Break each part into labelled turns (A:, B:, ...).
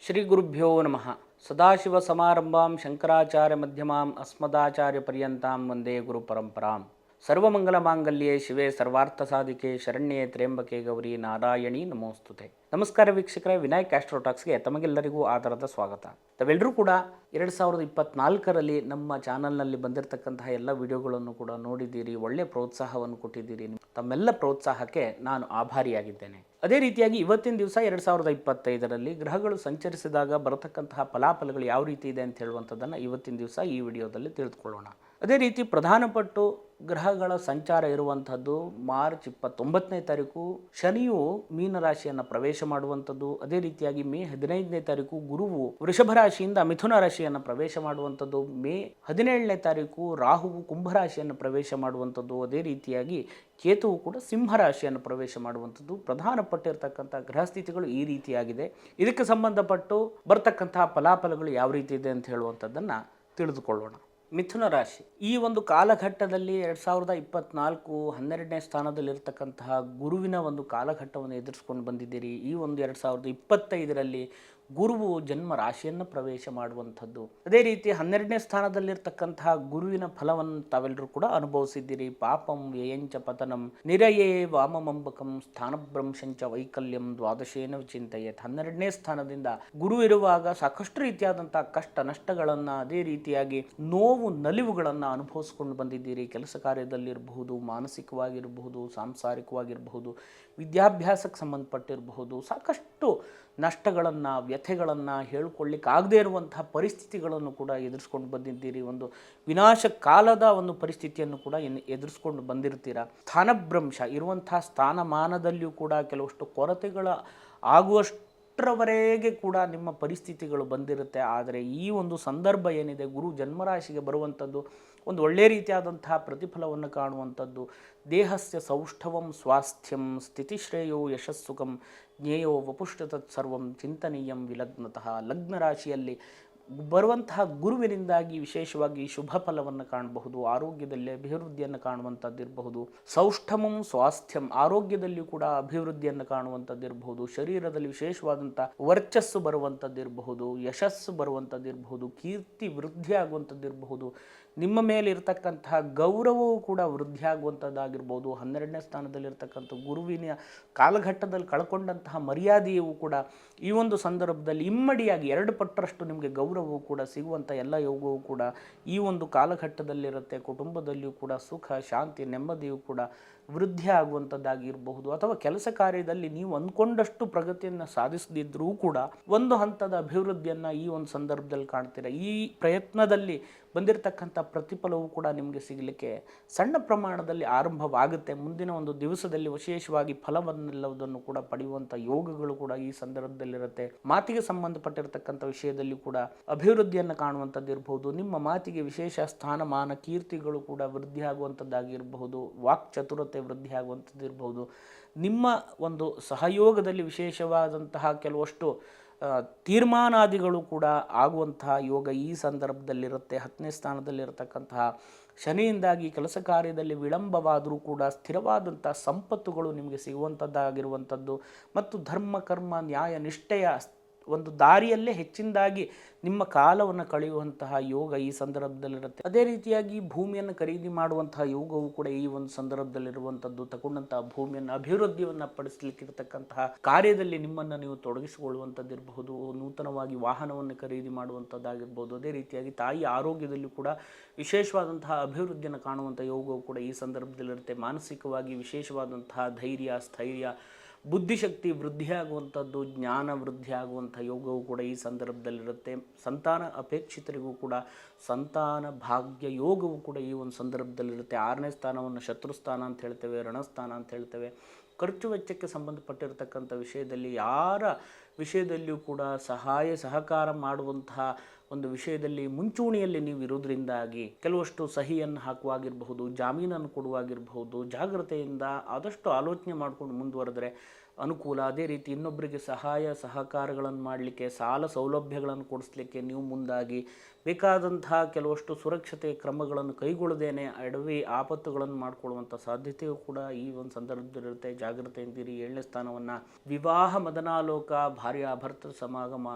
A: ಶ್ರೀ ಗುರುಭ್ಯೋ ನಮಃ. ಸದಾಶಿವಸಮಾರಂಭಾಂ ಶಂಕರಾಚಾರ್ಯಮಧ್ಯಮಾಂ ಅಸ್ಮದಾಚಾರ್ಯಪರ್ಯಂತಾಂ ವಂದೇ ಗುರುಪರಂಪರಾಂ. ಸರ್ವಮಂಗಲಮಾಂಗಲ್ಯೆ ಶಿವೆ ಸರ್ವಾರ್ಥಸಾಧಿಕೆ ಶರಣ್ಯೆ ತ್ರ್ಯಂಬಕೆ ಗೌರಿ ನಾರಾಯಣಿ ನಮೋಸ್ತುತೆ. ನಮಸ್ಕಾರ ವೀಕ್ಷಕರೇ, ವಿನಾಯಕ್ ಆಸ್ಟ್ರೋಟಾಕ್ಸ್ಗೆ ತಮಗೆಲ್ಲರಿಗೂ ಆಧಾರದ ಸ್ವಾಗತ. ತಾವೆಲ್ಲರೂ ಕೂಡ 2024ರಲ್ಲಿ ನಮ್ಮ ಚಾನಲ್ನಲ್ಲಿ ಬಂದಿರತಕ್ಕಂತಹ ಎಲ್ಲ ವಿಡಿಯೋಗಳನ್ನು ಕೂಡ ನೋಡಿದ್ದೀರಿ, ಒಳ್ಳೆಯ ಪ್ರೋತ್ಸಾಹವನ್ನು ಕೊಟ್ಟಿದ್ದೀರಿ. ತಮ್ಮೆಲ್ಲ ಪ್ರೋತ್ಸಾಹಕ್ಕೆ ನಾನು ಆಭಾರಿಯಾಗಿದ್ದೇನೆ. ಅದೇ ರೀತಿಯಾಗಿ ಇವತ್ತಿನ ದಿವಸ 2025ರಲ್ಲಿ ಗ್ರಹಗಳು ಸಂಚರಿಸಿದಾಗ ಬರತಕ್ಕಂತಹ ಫಲಾಫಲಗಳು ಯಾವ ರೀತಿ ಇದೆ ಅಂತ ಹೇಳುವಂಥದ್ದನ್ನು ಇವತ್ತಿನ ದಿವಸ ಈ ವಿಡಿಯೋದಲ್ಲಿ ತಿಳಿದುಕೊಳ್ಳೋಣ. ಅದೇ ರೀತಿ ಪ್ರಧಾನಪಟ್ಟು ಗ್ರಹಗಳ ಸಂಚಾರ ಇರುವಂಥದ್ದು ಮಾರ್ಚ್ 29ನೇ ತಾರೀಕು ಶನಿಯು ಮೀನರಾಶಿಯನ್ನು ಪ್ರವೇಶ ಮಾಡುವಂಥದ್ದು. ಅದೇ ರೀತಿಯಾಗಿ ಮೇ 15ನೇ ತಾರೀಕು ಗುರುವು ವೃಷಭ ರಾಶಿಯಿಂದ ಮಿಥುನ ರಾಶಿಯನ್ನು ಪ್ರವೇಶ ಮಾಡುವಂಥದ್ದು. ಮೇ 17ನೇ ತಾರೀಕು ರಾಹುವು ಕುಂಭರಾಶಿಯನ್ನು ಪ್ರವೇಶ ಮಾಡುವಂಥದ್ದು. ಅದೇ ರೀತಿಯಾಗಿ ಕೇತುವು ಕೂಡ ಸಿಂಹರಾಶಿಯನ್ನು ಪ್ರವೇಶ ಮಾಡುವಂಥದ್ದು. ಪ್ರಧಾನಪಟ್ಟಿರ್ತಕ್ಕಂಥ ಗ್ರಹಸ್ಥಿತಿಗಳು ಈ ರೀತಿಯಾಗಿದೆ. ಇದಕ್ಕೆ ಸಂಬಂಧಪಟ್ಟು ಬರ್ತಕ್ಕಂತಹ ಫಲಾಫಲಗಳು ಯಾವ ರೀತಿ ಇದೆ ಅಂತ ಹೇಳುವಂಥದ್ದನ್ನು ತಿಳಿದುಕೊಳ್ಳೋಣ. ಮಿಥುನ ರಾಶಿ ಈ ಒಂದು ಕಾಲಘಟ್ಟದಲ್ಲಿ 2024 12ನೇ ಸ್ಥಾನದಲ್ಲಿರ್ತಕ್ಕಂತಹ ಗುರುವಿನ ಒಂದು ಕಾಲಘಟ್ಟವನ್ನು ಎದುರಿಸ್ಕೊಂಡು ಬಂದಿದ್ದೀರಿ. ಈ ಒಂದು 2025ರಲ್ಲಿ ಗುರುವು ಜನ್ಮ ರಾಶಿಯನ್ನು ಪ್ರವೇಶ ಮಾಡುವಂಥದ್ದು. ಅದೇ ರೀತಿ 12ನೇ ಸ್ಥಾನದಲ್ಲಿರ್ತಕ್ಕಂತಹ ಗುರುವಿನ ಫಲವನ್ನು ತಾವೆಲ್ಲರೂ ಕೂಡ ಅನುಭವಿಸಿದ್ದೀರಿ. ಪಾಪಂ ವ್ಯಯಂಚ ಪತನಂ ನಿರಯೇ ವಾಮಮಂಬಕಂ ಸ್ಥಾನಭ್ರಂಶಂಚ ವೈಕಲ್ಯಂ ದ್ವಾದಶೇನ ವಿಚಿಂತಯೇತ್. 12ನೇ ಸ್ಥಾನದಿಂದ ಗುರು ಇರುವಾಗ ಸಾಕಷ್ಟು ರೀತಿಯಾದಂತಹ ಕಷ್ಟ ನಷ್ಟಗಳನ್ನು, ಅದೇ ರೀತಿಯಾಗಿ ನೋವು ನಲಿವುಗಳನ್ನು ಅನುಭವಿಸ್ಕೊಂಡು ಬಂದಿದ್ದೀರಿ. ಕೆಲಸ ಕಾರ್ಯದಲ್ಲಿರಬಹುದು, ಮಾನಸಿಕವಾಗಿರಬಹುದು, ಸಾಂಸಾರಿಕವಾಗಿರಬಹುದು, ವಿದ್ಯಾಭ್ಯಾಸಕ್ಕೆ ಸಂಬಂಧಪಟ್ಟಿರಬಹುದು, ಸಾಕಷ್ಟು ನಷ್ಟಗಳನ್ನು, ವ್ಯಥೆಗಳನ್ನು ಹೇಳ್ಕೊಳ್ಳಿಕ್ಕಾಗದೇ ಇರುವಂತಹ ಪರಿಸ್ಥಿತಿಗಳನ್ನು ಕೂಡ ಎದುರಿಸ್ಕೊಂಡು ಬಂದಿದ್ದೀರಿ. ಒಂದು ವಿನಾಶ ಕಾಲದ ಒಂದು ಪರಿಸ್ಥಿತಿಯನ್ನು ಕೂಡ ಎದುರಿಸ್ಕೊಂಡು ಬಂದಿರ್ತೀರ. ಸ್ಥಾನಭ್ರಂಶ ಇರುವಂತಹ ಸ್ಥಾನಮಾನದಲ್ಲಿಯೂ ಕೂಡ ಕೆಲವಷ್ಟು ಕೊರತೆಗಳ ಆಗುವಷ್ಟರವರೆಗೆ ಕೂಡ ನಿಮ್ಮ ಪರಿಸ್ಥಿತಿಗಳು ಬಂದಿರುತ್ತೆ. ಆದರೆ ಈ ಒಂದು ಸಂದರ್ಭ ಏನಿದೆ, ಗುರು ಜನ್ಮರಾಶಿಗೆ ಬರುವಂಥದ್ದು ಒಂದು ಒಳ್ಳೆಯ ರೀತಿಯಾದಂತಹ ಪ್ರತಿಫಲವನ್ನು ಕಾಣುವಂಥದ್ದು. ದೇಹಸ್ಯ ಸೌಷ್ಠವಂ ಸ್ವಾಸ್ಥ್ಯಂ ಸ್ಥಿತಿಶ್ರೇಯೋ ಯಶಸ್ಸುಖಂ ಜ್ಞೇಯೋ ವಪುಷ್ಟ ತತ್ಸರ್ವಂ ಚಿಂತನೀಯಂ ವಿಲಗ್ನತಃ. ಲಗ್ನ ರಾಶಿಯಲ್ಲಿ ಬರುವಂತಹ ಗುರುವಿನಿಂದಾಗಿ ವಿಶೇಷವಾಗಿ ಶುಭ ಫಲವನ್ನು ಕಾಣಬಹುದು. ಆರೋಗ್ಯದಲ್ಲಿ ಅಭಿವೃದ್ಧಿಯನ್ನು ಕಾಣುವಂಥದ್ದಿರಬಹುದು. ಸೌಷ್ಠಮಂ ಸ್ವಾಸ್ಥ್ಯಂ ಆರೋಗ್ಯದಲ್ಲಿಯೂ ಕೂಡ ಅಭಿವೃದ್ಧಿಯನ್ನು ಕಾಣುವಂಥದ್ದಿರಬಹುದು. ಶರೀರದಲ್ಲಿ ವಿಶೇಷವಾದಂಥ ವರ್ಚಸ್ಸು ಬರುವಂಥದ್ದಿರಬಹುದು, ಯಶಸ್ಸು ಬರುವಂಥದ್ದಿರಬಹುದು, ಕೀರ್ತಿ ವೃದ್ಧಿ ಆಗುವಂಥದ್ದಿರಬಹುದು. ನಿಮ್ಮ ಮೇಲೆ ಇರತಕ್ಕಂತಹ ಗೌರವವು ಕೂಡ ವೃದ್ಧಿ ಆಗುವಂಥದ್ದಾಗಿರ್ಬೋದು. 12ನೇ ಸ್ಥಾನದಲ್ಲಿರ್ತಕ್ಕಂಥ ಗುರುವಿನ ಕಾಲಘಟ್ಟದಲ್ಲಿ ಕಳ್ಕೊಂಡಂತಹ ಮರ್ಯಾದೆಯೂ ಕೂಡ ಈ ಒಂದು ಸಂದರ್ಭದಲ್ಲಿ ಇಮ್ಮಡಿಯಾಗಿ 2 ಪಟ್ಟರಷ್ಟು ನಿಮಗೆ ಗೌರವವು ಕೂಡ ಸಿಗುವಂಥ ಎಲ್ಲ ಯೋಗವೂ ಕೂಡ ಈ ಒಂದು ಕಾಲಘಟ್ಟದಲ್ಲಿರುತ್ತೆ. ಕುಟುಂಬದಲ್ಲಿಯೂ ಕೂಡ ಸುಖ ಶಾಂತಿ ನೆಮ್ಮದಿಯೂ ಕೂಡ ವೃದ್ಧಿ ಆಗುವಂಥದ್ದಾಗಿರಬಹುದು. ಅಥವಾ ಕೆಲಸ ಕಾರ್ಯದಲ್ಲಿ ನೀವು ಅಂದ್ಕೊಂಡಷ್ಟು ಪ್ರಗತಿಯನ್ನು ಸಾಧಿಸದಿದ್ದರೂ ಕೂಡ ಒಂದು ಹಂತದ ಅಭಿವೃದ್ಧಿಯನ್ನು ಈ ಒಂದು ಸಂದರ್ಭದಲ್ಲಿ ಕಾಣ್ತೀರ. ಈ ಪ್ರಯತ್ನದಲ್ಲಿ ಬಂದಿರತಕ್ಕಂಥ ಪ್ರತಿಫಲವೂ ಕೂಡ ನಿಮಗೆ ಸಿಗಲಿಕ್ಕೆ ಸಣ್ಣ ಪ್ರಮಾಣದಲ್ಲಿ ಆರಂಭವಾಗುತ್ತೆ. ಮುಂದಿನ ಒಂದು ದಿವಸದಲ್ಲಿ ವಿಶೇಷವಾಗಿ ಫಲವನ್ನೆಲ್ಲವುದನ್ನು ಕೂಡ ಪಡೆಯುವಂಥ ಯೋಗಗಳು ಕೂಡ ಈ ಸಂದರ್ಭದಲ್ಲಿರುತ್ತೆ. ಮಾತಿಗೆ ಸಂಬಂಧಪಟ್ಟಿರತಕ್ಕಂಥ ವಿಷಯದಲ್ಲಿ ಕೂಡ ಅಭಿವೃದ್ಧಿಯನ್ನು ಕಾಣುವಂಥದ್ದಿರಬಹುದು. ನಿಮ್ಮ ಮಾತಿಗೆ ವಿಶೇಷ ಸ್ಥಾನಮಾನ ಕೀರ್ತಿಗಳು ಕೂಡ ವೃದ್ಧಿ ಆಗುವಂಥದ್ದಾಗಿರಬಹುದು. ವಾಕ್ ಚತುರತೆ ವೃದ್ಧಿ ಆಗುವಂಥದ್ದಿರಬಹುದು. ನಿಮ್ಮ ಒಂದು ಸಹಯೋಗದಲ್ಲಿ ವಿಶೇಷವಾದಂತಹ ಕೆಲವಷ್ಟು ತೀರ್ಮಾನಾದಿಗಳು ಕೂಡ ಆಗುವಂತಹ ಯೋಗ ಈ ಸಂದರ್ಭದಲ್ಲಿರುತ್ತೆ. 10ನೇ ಸ್ಥಾನದಲ್ಲಿರತಕ್ಕಂತಹ ಶನಿಯಿಂದಾಗಿ ಕೆಲಸ ಕಾರ್ಯದಲ್ಲಿ ವಿಳಂಬವಾದರೂ ಕೂಡ ಸ್ಥಿರವಾದಂಥ ಸಂಪತ್ತುಗಳು ನಿಮಗೆ ಸಿಗುವಂಥದ್ದಾಗಿರುವಂಥದ್ದು ಮತ್ತು ಧರ್ಮ ಕರ್ಮ ನ್ಯಾಯ ನಿಷ್ಠೆಯ ಒಂದು ದಾರಿಯಲ್ಲೇ ಹೆಚ್ಚಿನದಾಗಿ ನಿಮ್ಮ ಕಾಲವನ್ನು ಕಳೆಯುವಂತಹ ಯೋಗ ಈ ಸಂದರ್ಭದಲ್ಲಿರುತ್ತೆ. ಅದೇ ರೀತಿಯಾಗಿ ಭೂಮಿಯನ್ನು ಖರೀದಿ ಮಾಡುವಂತಹ ಯೋಗವು ಕೂಡ ಈ ಒಂದು ಸಂದರ್ಭದಲ್ಲಿರುವಂಥದ್ದು. ತಗೊಂಡಂತಹ ಭೂಮಿಯನ್ನು ಅಭಿವೃದ್ಧಿಯನ್ನು ಪಡಿಸಲಿಕ್ಕಿರ್ತಕ್ಕಂತಹ ಕಾರ್ಯದಲ್ಲಿ ನಿಮ್ಮನ್ನು ನೀವು ತೊಡಗಿಸಿಕೊಳ್ಳುವಂಥದ್ದಿರಬಹುದು. ನೂತನವಾಗಿ ವಾಹನವನ್ನು ಖರೀದಿ ಮಾಡುವಂಥದ್ದಾಗಿರ್ಬೋದು. ಅದೇ ರೀತಿಯಾಗಿ ತಾಯಿ ಆರೋಗ್ಯದಲ್ಲೂ ಕೂಡ ವಿಶೇಷವಾದಂತಹ ಅಭಿವೃದ್ಧಿಯನ್ನು ಕಾಣುವಂಥ ಯೋಗವು ಕೂಡ ಈ ಸಂದರ್ಭದಲ್ಲಿರುತ್ತೆ. ಮಾನಸಿಕವಾಗಿ ವಿಶೇಷವಾದಂತಹ ಧೈರ್ಯ ಸ್ಥೈರ್ಯ ಬುದ್ಧಿಶಕ್ತಿ ವೃದ್ಧಿಯಾಗುವಂಥದ್ದು, ಜ್ಞಾನ ವೃದ್ಧಿ ಆಗುವಂಥ ಯೋಗವು ಕೂಡ ಈ ಸಂದರ್ಭದಲ್ಲಿರುತ್ತೆ. ಸಂತಾನ ಅಪೇಕ್ಷಿತರಿಗೂ ಕೂಡ ಸಂತಾನ ಭಾಗ್ಯ ಯೋಗವು ಕೂಡ ಈ ಒಂದು ಸಂದರ್ಭದಲ್ಲಿರುತ್ತೆ. 6ನೇ ಸ್ಥಾನವನ್ನು ಶತ್ರುಸ್ಥಾನ ಅಂತ ಹೇಳ್ತೇವೆ, ರಣಸ್ಥಾನ ಅಂತ ಹೇಳ್ತೇವೆ. ಖರ್ಚು ವೆಚ್ಚಕ್ಕೆ ಸಂಬಂಧಪಟ್ಟಿರತಕ್ಕಂಥ ವಿಷಯದಲ್ಲಿ ಯಾರ ವಿಷಯದಲ್ಲಿಯೂ ಕೂಡ ಸಹಾಯ ಸಹಕಾರ ಮಾಡುವಂತಹ ಒಂದು ವಿಷಯದಲ್ಲಿ ಮುಂಚೂಣಿಯಲ್ಲಿ ನೀವು ಇರೋದ್ರಿಂದಾಗಿ ಕೆಲವಷ್ಟು ಸಹಿಯನ್ನು ಹಾಕುವಾಗಿರಬಹುದು, ಜಾಮೀನನ್ನು ಕೊಡುವಾಗಿರಬಹುದು. ಜಾಗ್ರತೆಯಿಂದ ಆದಷ್ಟು ಆಲೋಚನೆ ಮಾಡಿಕೊಂಡು ಮುಂದುವರೆದರೆ ಅನುಕೂಲ. ಅದೇ ರೀತಿ ಇನ್ನೊಬ್ಬರಿಗೆ ಸಹಾಯ ಸಹಕಾರಗಳನ್ನು ಮಾಡಲಿಕ್ಕೆ, ಸಾಲ ಸೌಲಭ್ಯಗಳನ್ನು ಕೊಡಿಸ್ಲಿಕ್ಕೆ ನೀವು ಮುಂದಾಗಿ ಬೇಕಾದಂತಹ ಕೆಲವಷ್ಟು ಸುರಕ್ಷತೆ ಕ್ರಮಗಳನ್ನು ಕೈಗೊಳ್ಳದೇನೆ ಅಡವಿ ಆಪತ್ತುಗಳನ್ನು ಮಾಡಿಕೊಳ್ಳುವಂಥ ಸಾಧ್ಯತೆಯೂ ಕೂಡ ಈ ಒಂದು ಸಂದರ್ಭದಲ್ಲಿರುತ್ತೆ. ಜಾಗ್ರತೆಯಿಂದಿರಿ. 7ನೇ ಸ್ಥಾನವನ್ನು ವಿವಾಹ ಮದನಾಲೋಕ ಭಾರ್ಯ ಭರ್ತೃ ಸಮಾಗಮ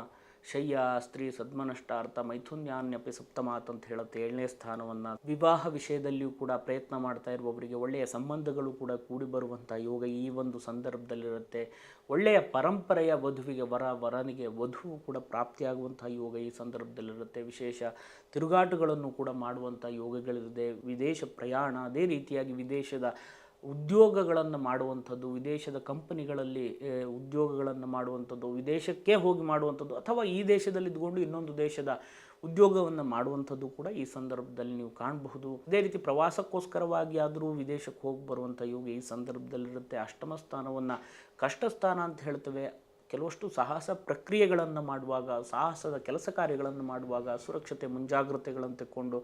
A: ಶಯ್ಯ ಸ್ತ್ರೀ ಸದ್ಮನಷ್ಟಾರ್ಥ ಮೈಥುನ್ಯಾನ್ಯಪಿ ಸಪ್ತಮಾತ್ ಅಂತ ಹೇಳುತ್ತೆ 7ನೇ ಸ್ಥಾನವನ್ನು. ವಿವಾಹ ವಿಷಯದಲ್ಲಿಯೂ ಕೂಡ ಪ್ರಯತ್ನ ಮಾಡ್ತಾ ಇರುವವರಿಗೆ ಒಳ್ಳೆಯ ಸಂಬಂಧಗಳು ಕೂಡ ಕೂಡಿ ಬರುವಂಥ ಯೋಗ ಈ ಒಂದು ಸಂದರ್ಭದಲ್ಲಿರುತ್ತೆ. ಒಳ್ಳೆಯ ಪರಂಪರೆಯ ವಧುವಿಗೆ ವರನಿಗೆ ವಧುವು ಕೂಡ ಪ್ರಾಪ್ತಿಯಾಗುವಂಥ ಯೋಗ ಈ ಸಂದರ್ಭದಲ್ಲಿರುತ್ತೆ. ವಿಶೇಷ ತಿರುಗಾಟಗಳನ್ನು ಕೂಡ ಮಾಡುವಂಥ ಯೋಗಗಳಿದೆ. ವಿದೇಶ ಪ್ರಯಾಣ, ಅದೇ ರೀತಿಯಾಗಿ ವಿದೇಶದ ಉದ್ಯೋಗಗಳನ್ನು ಮಾಡುವಂಥದ್ದು, ವಿದೇಶದ ಕಂಪನಿಗಳಲ್ಲಿ ಉದ್ಯೋಗಗಳನ್ನು ಮಾಡುವಂಥದ್ದು, ವಿದೇಶಕ್ಕೆ ಹೋಗಿ ಮಾಡುವಂಥದ್ದು, ಅಥವಾ ಈ ದೇಶದಲ್ಲಿ ಇದ್ಕೊಂಡು ಇನ್ನೊಂದು ದೇಶದ ಉದ್ಯೋಗವನ್ನು ಮಾಡುವಂಥದ್ದು ಕೂಡ ಈ ಸಂದರ್ಭದಲ್ಲಿ ನೀವು ಕಾಣಬಹುದು. ಅದೇ ರೀತಿ ಪ್ರವಾಸಕ್ಕೋಸ್ಕರವಾಗಿ ಆದರೂ ವಿದೇಶಕ್ಕೆ ಹೋಗಿ ಬರುವಂಥ ಯೋಗ ಈ ಸಂದರ್ಭದಲ್ಲಿರುತ್ತೆ. ಅಷ್ಟಮ ಸ್ಥಾನವನ್ನು ಕಷ್ಟ ಸ್ಥಾನ ಅಂತ ಹೇಳ್ತೇವೆ. ಕೆಲವಷ್ಟು ಸಾಹಸ ಪ್ರಕ್ರಿಯೆಗಳನ್ನು ಮಾಡುವಾಗ, ಸಾಹಸದ ಕೆಲಸ ಕಾರ್ಯಗಳನ್ನು ಮಾಡುವಾಗ ಸುರಕ್ಷತೆ ಮುಂಜಾಗ್ರತೆಗಳನ್ನು ತೆಕ್ಕೊಂಡು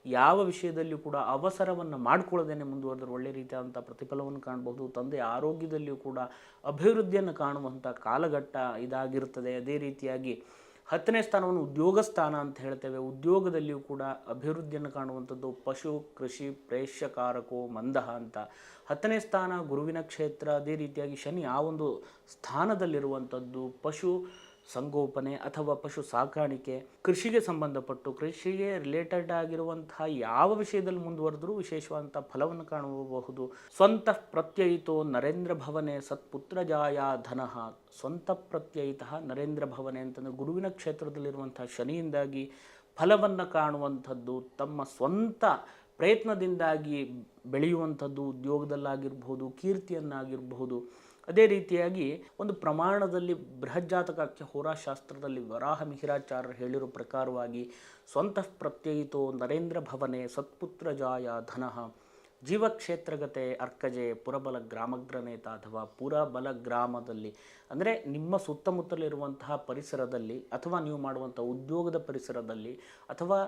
A: ಯಾವ ವಿಷಯದಲ್ಲಿಯೂ ಕೂಡ ಅವಸರವನ್ನು ಮಾಡಿಕೊಳ್ಳದೇನೆ ಮುಂದುವರೆದ್ರೆ ಒಳ್ಳೆ ರೀತಿಯಾದಂಥ ಪ್ರತಿಫಲವನ್ನು ಕಾಣಬಹುದು. ತಂದೆಯ ಆರೋಗ್ಯದಲ್ಲಿಯೂ ಕೂಡ ಅಭಿವೃದ್ಧಿಯನ್ನು ಕಾಣುವಂಥ ಕಾಲಘಟ್ಟ ಇದಾಗಿರ್ತದೆ. ಅದೇ ರೀತಿಯಾಗಿ 10ನೇ ಸ್ಥಾನವನ್ನು ಉದ್ಯೋಗ ಸ್ಥಾನ ಅಂತ ಹೇಳ್ತೇವೆ. ಉದ್ಯೋಗದಲ್ಲಿಯೂ ಕೂಡ ಅಭಿವೃದ್ಧಿಯನ್ನು ಕಾಣುವಂಥದ್ದು. ಪಶು ಕೃಷಿ ಪ್ರೇಷ್ಯಕಾರಕೋ ಮಂದಹ ಅಂತ 10ನೇ ಸ್ಥಾನ ಗುರುವಿನ ಕ್ಷೇತ್ರ. ಅದೇ ರೀತಿಯಾಗಿ ಶನಿ ಆ ಒಂದು ಸ್ಥಾನದಲ್ಲಿರುವಂಥದ್ದು ಪಶು ಸಂಗೋಪನೆ ಅಥವಾ ಪಶು ಸಾಕಾಣಿಕೆ, ಕೃಷಿಗೆ ಸಂಬಂಧಪಟ್ಟು ಕೃಷಿಗೆ ರಿಲೇಟೆಡ್ ಆಗಿರುವಂತಹ ಯಾವ ವಿಷಯದಲ್ಲಿ ಮುಂದುವರೆದರೂ ವಿಶೇಷವಾದಂಥ ಫಲವನ್ನು ಕಾಣಬಹುದು. ಸ್ವಂತ ಪ್ರತ್ಯಯಿತೋ ನರೇಂದ್ರ ಭವನೆ ಸತ್ಪುತ್ರ ಜಾಯ ಧನಃ. ಸ್ವಂತ ಪ್ರತ್ಯಯಿತ ನರೇಂದ್ರ ಭವನೆ ಅಂತಂದರೆ ಗುರುವಿನ ಕ್ಷೇತ್ರದಲ್ಲಿರುವಂಥ ಶನಿಯಿಂದಾಗಿ ಫಲವನ್ನು ಕಾಣುವಂಥದ್ದು, ತಮ್ಮ ಸ್ವಂತ ಪ್ರಯತ್ನದಿಂದಾಗಿ ಬೆಳೆಯುವಂಥದ್ದು, ಉದ್ಯೋಗದಲ್ಲಾಗಿರ್ಬೋದು, ಕೀರ್ತಿಯನ್ನಾಗಿರಬಹುದು. ಅದೇ ರೀತಿಯಾಗಿ ಒಂದು ಪ್ರಮಾಣದಲ್ಲಿ ಬೃಹಜ್ಜಾತಕಕ್ಕೆ ಹೋರಾಶಾಸ್ತ್ರದಲ್ಲಿ ವರಾಹ ಮಿಹಿರಾಚಾರ್ಯರು ಹೇಳಿರೋ ಪ್ರಕಾರವಾಗಿ ಸ್ವಂತ ಪ್ರತ್ಯಯಿತೋ ನರೇಂದ್ರ ಭವನೆ ಸತ್ಪುತ್ರ ಜಾಯ ಧನಃ. ಜೀವಕ್ಷೇತ್ರಗತೆ ಅರ್ಕಜೆ ಪುರಬಲ ಗ್ರಾಮಗ್ರನೇತ ಅಥವಾ ಪುರಬಲ ಗ್ರಾಮದಲ್ಲಿ ಅಂದರೆ ನಿಮ್ಮ ಸುತ್ತಮುತ್ತಲಿರುವಂತಹ ಪರಿಸರದಲ್ಲಿ ಅಥವಾ ನೀವು ಮಾಡುವಂಥ ಉದ್ಯೋಗದ ಪರಿಸರದಲ್ಲಿ ಅಥವಾ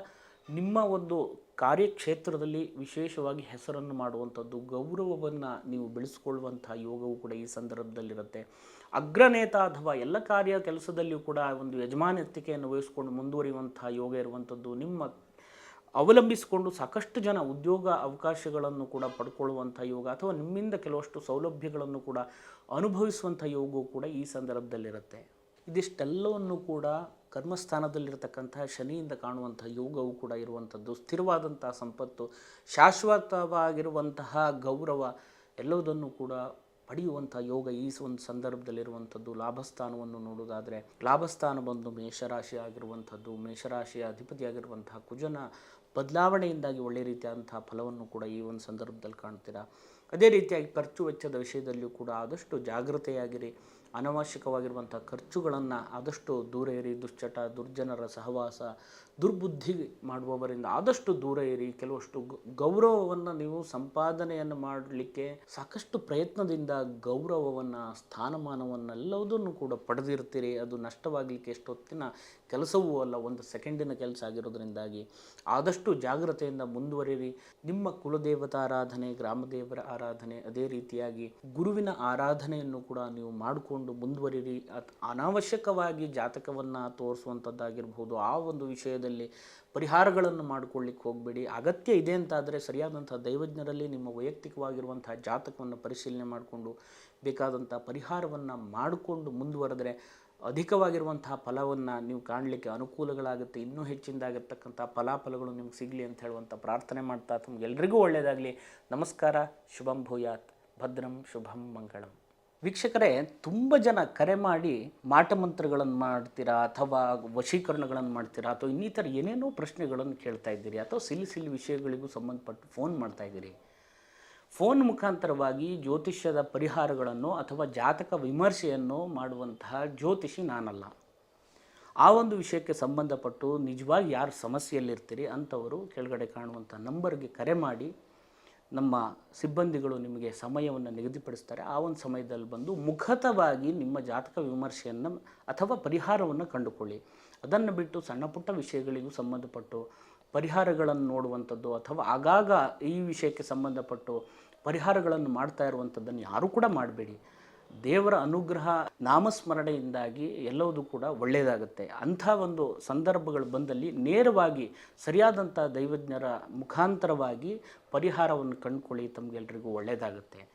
A: ನಿಮ್ಮ ಒಂದು ಕಾರ್ಯಕ್ಷೇತ್ರದಲ್ಲಿ ವಿಶೇಷವಾಗಿ ಹೆಸರನ್ನು ಮಾಡುವಂಥದ್ದು, ಗೌರವವನ್ನು ನೀವು ಬೆಳೆಸ್ಕೊಳ್ಳುವಂಥ ಯೋಗವು ಕೂಡ ಈ ಸಂದರ್ಭದಲ್ಲಿರುತ್ತೆ. ಅಗ್ರನೇತ ಅಥವಾ ಎಲ್ಲ ಕೆಲಸದಲ್ಲಿಯೂ ಕೂಡ ಒಂದು ಯಜಮಾನತಿಕೆಯನ್ನು ವಹಿಸಿಕೊಂಡು ಮುಂದುವರಿಯುವಂಥ ಯೋಗ ಇರುವಂಥದ್ದು. ನಿಮ್ಮ ಅವಲಂಬಿಸಿಕೊಂಡು ಸಾಕಷ್ಟು ಜನ ಉದ್ಯೋಗ ಅವಕಾಶಗಳನ್ನು ಕೂಡ ಪಡ್ಕೊಳ್ಳುವಂಥ ಯೋಗ ಅಥವಾ ನಿಮ್ಮಿಂದ ಕೆಲವಷ್ಟು ಸೌಲಭ್ಯಗಳನ್ನು ಕೂಡ ಅನುಭವಿಸುವಂಥ ಯೋಗವು ಕೂಡ ಈ ಸಂದರ್ಭದಲ್ಲಿರುತ್ತೆ. ಇದಿಷ್ಟೆಲ್ಲವನ್ನು ಕೂಡ ಕರ್ಮಸ್ಥಾನದಲ್ಲಿರತಕ್ಕಂಥ ಶನಿಯಿಂದ ಕಾಣುವಂಥ ಯೋಗವು ಕೂಡ ಇರುವಂಥದ್ದು. ಸ್ಥಿರವಾದಂಥ ಸಂಪತ್ತು, ಶಾಶ್ವತವಾಗಿರುವಂತಹ ಗೌರವ ಎಲ್ಲವುದನ್ನು ಕೂಡ ಪಡೆಯುವಂಥ ಯೋಗ ಈ ಒಂದು ಸಂದರ್ಭದಲ್ಲಿರುವಂಥದ್ದು. ಲಾಭಸ್ಥಾನವನ್ನು ನೋಡುವುದಾದರೆ ಲಾಭಸ್ಥಾನ ಬಂದು ಮೇಷರಾಶಿ ಆಗಿರುವಂಥದ್ದು. ಮೇಷರಾಶಿಯ ಅಧಿಪತಿಯಾಗಿರುವಂತಹ ಕುಜನ ಬದಲಾವಣೆಯಿಂದಾಗಿ ಒಳ್ಳೆಯ ರೀತಿಯಾದಂತಹ ಫಲವನ್ನು ಕೂಡ ಈ ಒಂದು ಸಂದರ್ಭದಲ್ಲಿ ಕಾಣ್ತೀರಾ. ಅದೇ ರೀತಿಯಾಗಿ ಖರ್ಚು ವೆಚ್ಚದ ವಿಷಯದಲ್ಲಿಯೂ ಕೂಡ ಆದಷ್ಟು ಜಾಗೃತೆಯಾಗಿರಿ. ಅನವಶ್ಯಕವಾಗಿರುವಂಥ ಖರ್ಚುಗಳನ್ನು ಆದಷ್ಟು ದೂರ ಇರಿ. ದುಶ್ಚಟ, ದುರ್ಜನರ ಸಹವಾಸ, ದುರ್ಬುದ್ಧಿ ಮಾಡುವವರಿಂದ ಆದಷ್ಟು ದೂರ ಇರಿ. ಕೆಲವಷ್ಟು ಗೌರವವನ್ನು ನೀವು ಸಂಪಾದನೆಯನ್ನು ಮಾಡಲಿಕ್ಕೆ ಸಾಕಷ್ಟು ಪ್ರಯತ್ನದಿಂದ ಗೌರವವನ್ನು, ಸ್ಥಾನಮಾನವನ್ನೆಲ್ಲವುದನ್ನು ಕೂಡ ಪಡೆದಿರ್ತೀರಿ. ಅದು ನಷ್ಟವಾಗಲಿಕ್ಕೆ ಎಷ್ಟೊತ್ತಿನ ಕೆಲಸವೂ ಅಲ್ಲ, ಒಂದು ಸೆಕೆಂಡಿನ ಕೆಲಸ ಆಗಿರೋದ್ರಿಂದಾಗಿ ಆದಷ್ಟು ಜಾಗ್ರತೆಯಿಂದ ಮುಂದುವರಿರಿ. ನಿಮ್ಮ ಕುಲದೇವತಾರಾಧನೆ, ಗ್ರಾಮದೇವರ ಆರಾಧನೆ, ಅದೇ ರೀತಿಯಾಗಿ ಗುರುವಿನ ಆರಾಧನೆಯನ್ನು ಕೂಡ ನೀವು ಮಾಡಿಕೊಂಡು ಮುಂದುವರಿರಿ. ಅನಾವಶ್ಯಕವಾಗಿ ಜಾತಕವನ್ನು ತೋರಿಸುವಂಥದ್ದಾಗಿರ್ಬೋದು, ಆ ಒಂದು ವಿಷಯದಲ್ಲಿ ಪರಿಹಾರಗಳನ್ನು ಮಾಡಿಕೊಳ್ಳಿಕ್ಕೆ ಹೋಗಬೇಡಿ. ಅಗತ್ಯ ಇದೆ ಅಂತಾದರೆ ಸರಿಯಾದಂಥ ದೈವಜ್ಞರಲ್ಲಿ ನಿಮ್ಮ ವೈಯಕ್ತಿಕವಾಗಿರುವಂಥ ಜಾತಕವನ್ನು ಪರಿಶೀಲನೆ ಮಾಡಿಕೊಂಡು ಬೇಕಾದಂಥ ಪರಿಹಾರವನ್ನು ಮಾಡಿಕೊಂಡು ಮುಂದುವರೆದರೆ ಅಧಿಕವಾಗಿರುವಂತಹ ಫಲವನ್ನು ನೀವು ಕಾಣಲಿಕ್ಕೆ ಅನುಕೂಲಗಳಾಗುತ್ತೆ. ಇನ್ನೂ ಹೆಚ್ಚಿನದಾಗಿರ್ತಕ್ಕಂಥ ಫಲಾಫಲಗಳು ನಿಮ್ಗೆ ಸಿಗಲಿ ಅಂತ ಹೇಳುವಂಥ ಪ್ರಾರ್ಥನೆ ಮಾಡ್ತಾ ತಮಗೆಲ್ಲರಿಗೂ ಒಳ್ಳೆಯದಾಗಲಿ. ನಮಸ್ಕಾರ. ಶುಭಂ ಭೂಯಾತ್. ಭದ್ರಂ ಶುಭಂ ಮಂಗಳಂ. ವೀಕ್ಷಕರೇ, ತುಂಬ ಜನ ಕರೆ ಮಾಡಿ ಮಾಟಮಂತ್ರಗಳನ್ನು ಮಾಡ್ತೀರಾ ಅಥವಾ ವಶೀಕರಣಗಳನ್ನು ಮಾಡ್ತೀರಾ ಅಥವಾ ಇನ್ನಿತರ ಏನೇನೋ ಪ್ರಶ್ನೆಗಳನ್ನು ಕೇಳ್ತಾ ಇದ್ದೀರಿ ಅಥವಾ ಸಿಲ್ಲಿ ವಿಷಯಗಳಿಗೂ ಸಂಬಂಧಪಟ್ಟು ಫೋನ್ ಮಾಡ್ತಾ ಇದ್ದೀರಿ. ಫೋನ್ ಮುಖಾಂತರವಾಗಿ ಜ್ಯೋತಿಷ್ಯದ ಪರಿಹಾರಗಳನ್ನು ಅಥವಾ ಜಾತಕ ವಿಮರ್ಶೆಯನ್ನು ಮಾಡುವಂತಹ ಜ್ಯೋತಿಷಿ ನಾನಲ್ಲ. ಆ ಒಂದು ವಿಷಯಕ್ಕೆ ಸಂಬಂಧಪಟ್ಟು ನಿಜವಾಗಿ ಯಾರು ಸಮಸ್ಯೆಯಲ್ಲಿರ್ತೀರಿ ಅಂಥವರು ಕೆಳಗಡೆ ಕಾಣುವಂಥ ನಂಬರ್ಗೆ ಕರೆ ಮಾಡಿ ನಮ್ಮ ಸಿಬ್ಬಂದಿಗಳು ನಿಮಗೆ ಸಮಯವನ್ನು ನಿಗದಿಪಡಿಸ್ತಾರೆ. ಆ ಒಂದು ಸಮಯದಲ್ಲಿ ಬಂದು ಮುಖತವಾಗಿ ನಿಮ್ಮ ಜಾತಕ ವಿಮರ್ಶೆಯನ್ನು ಅಥವಾ ಪರಿಹಾರವನ್ನು ಕಂಡುಕೊಳ್ಳಿ. ಅದನ್ನು ಬಿಟ್ಟು ಸಣ್ಣ ಪುಟ್ಟ ವಿಷಯಗಳಿಗೂ ಸಂಬಂಧಪಟ್ಟು ಪರಿಹಾರಗಳನ್ನು ನೋಡುವಂಥದ್ದು ಅಥವಾ ಆಗಾಗ ಈ ವಿಷಯಕ್ಕೆ ಸಂಬಂಧಪಟ್ಟು ಪರಿಹಾರಗಳನ್ನು ಮಾಡ್ತಾ ಇರುವಂಥದ್ದನ್ನು ಯಾರೂ ಕೂಡ ಮಾಡಬೇಡಿ. ದೇವರ ಅನುಗ್ರಹ, ನಾಮಸ್ಮರಣೆಯಿಂದಾಗಿ ಎಲ್ಲವೂ ಕೂಡ ಒಳ್ಳೆಯದಾಗುತ್ತೆ. ಅಂಥ ಒಂದು ಸಂದರ್ಭಗಳು ಬಂದಲ್ಲಿ ನೇರವಾಗಿ ಸರಿಯಾದಂಥ ದೈವಜ್ಞರ ಮುಖಾಂತರವಾಗಿ ಪರಿಹಾರವನ್ನು ಕಂಡುಕೊಳ್ಳಿ. ತಮಗೆಲ್ಲರಿಗೂ ಒಳ್ಳೆಯದಾಗುತ್ತೆ.